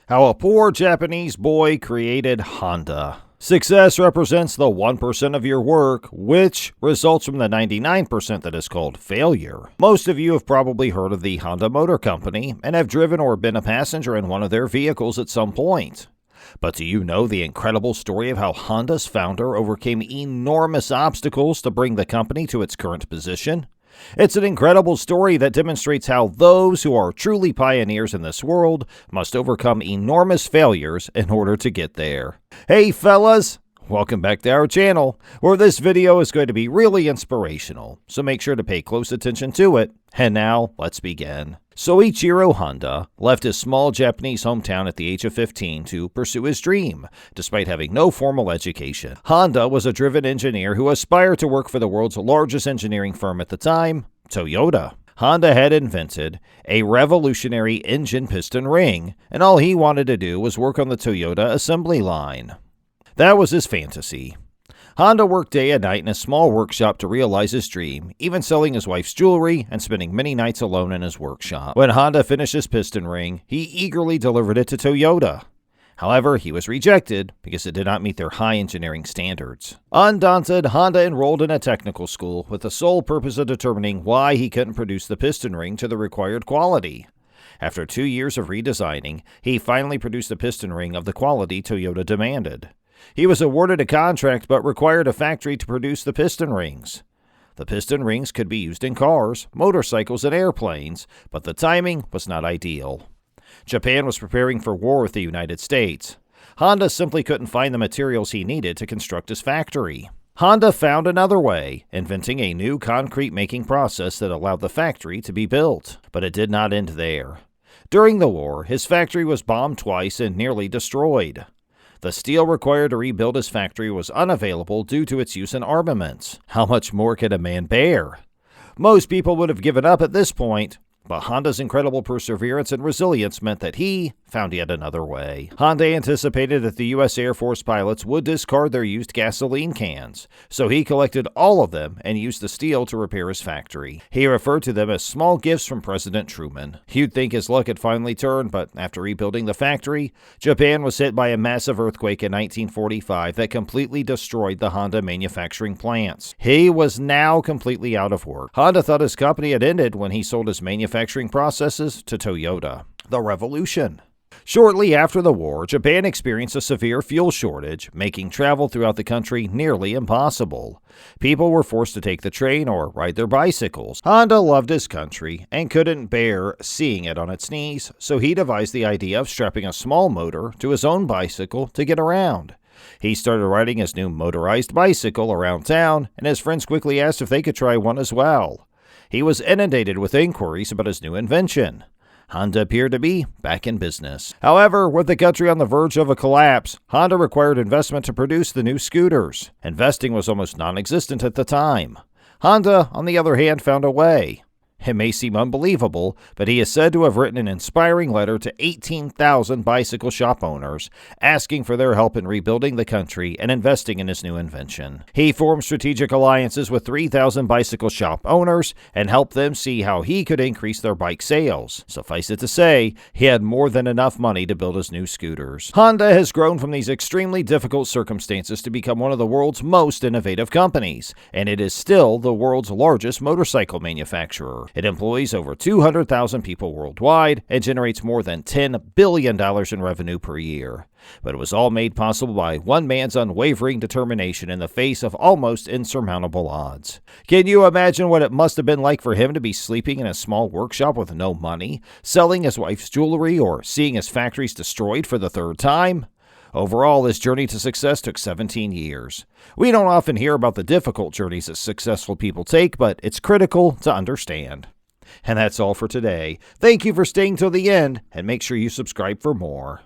How a poor Japanese boy created Honda. Success represents the 1% of your work, which results from the 99% that is called failure. Most of you have probably heard of the Honda Motor Company and have driven or been a passenger in one of their vehicles at some point. But do you know the incredible story of how Honda's founder overcame enormous obstacles to bring the company to its current position? It's an incredible story that demonstrates how those who are truly pioneers in this world must overcome enormous failures in order to get there. Hey fellas! Welcome back to our channel, where this video is going to be really inspirational, so make sure to pay close attention to it. And now, let's begin. Soichiro Honda left his small Japanese hometown at the age of 15 to pursue his dream, despite having no formal education. Honda was a driven engineer who aspired to work for the world's largest engineering firm at the time, Toyota. Honda had invented a revolutionary engine piston ring, and all he wanted to do was work on the Toyota assembly line. That was his fantasy. Honda worked day and night in a small workshop to realize his dream, even selling his wife's jewelry and spending many nights alone in his workshop. When Honda finished his piston ring, he eagerly delivered it to Toyota. However, he was rejected because it did not meet their high engineering standards. Undaunted, Honda enrolled in a technical school with the sole purpose of determining why he couldn't produce the piston ring to the required quality. After 2 years of redesigning, he finally produced the piston ring of the quality Toyota demanded. He was awarded a contract but required a factory to produce the piston rings. The piston rings could be used in cars, motorcycles, and airplanes, but the timing was not ideal. Japan was preparing for war with the United States. Honda simply couldn't find the materials he needed to construct his factory. Honda found another way, inventing a new concrete-making process that allowed the factory to be built. But it did not end there. During the war, his factory was bombed twice and nearly destroyed. The steel required to rebuild his factory was unavailable due to its use in armaments. How much more could a man bear? Most people would have given up at this point, but Honda's incredible perseverance and resilience meant that he found yet another way. Honda anticipated that the U.S. Air Force pilots would discard their used gasoline cans, so he collected all of them and used the steel to repair his factory. He referred to them as small gifts from President Truman. You'd think his luck had finally turned, but after rebuilding the factory, Japan was hit by a massive earthquake in 1945 that completely destroyed the Honda manufacturing plants. He was now completely out of work. Honda thought his company had ended when he sold his manufacturing processes to Toyota. The revolution. Shortly after the war, Japan experienced a severe fuel shortage, making travel throughout the country nearly impossible. People were forced to take the train or ride their bicycles. Honda loved his country and couldn't bear seeing it on its knees, so he devised the idea of strapping a small motor to his own bicycle to get around. He started riding his new motorized bicycle around town, and his friends quickly asked if they could try one as well. He was inundated with inquiries about his new invention. Honda appeared to be back in business. However, with the country on the verge of a collapse, Honda required investment to produce the new scooters. Investing was almost non-existent at the time. Honda, on the other hand, found a way. It may seem unbelievable, but he is said to have written an inspiring letter to 18,000 bicycle shop owners, asking for their help in rebuilding the country and investing in his new invention. He formed strategic alliances with 3,000 bicycle shop owners and helped them see how he could increase their bike sales. Suffice it to say, he had more than enough money to build his new scooters. Honda has grown from these extremely difficult circumstances to become one of the world's most innovative companies, and it is still the world's largest motorcycle manufacturer. It employs over 200,000 people worldwide and generates more than $10 billion in revenue per year. But it was all made possible by one man's unwavering determination in the face of almost insurmountable odds. Can you imagine what it must have been like for him to be sleeping in a small workshop with no money, selling his wife's jewelry, or seeing his factories destroyed for the third time? Overall, his journey to success took 17 years. We don't often hear about the difficult journeys that successful people take, but it's critical to understand. And that's all for today. Thank you for staying till the end, and make sure you subscribe for more.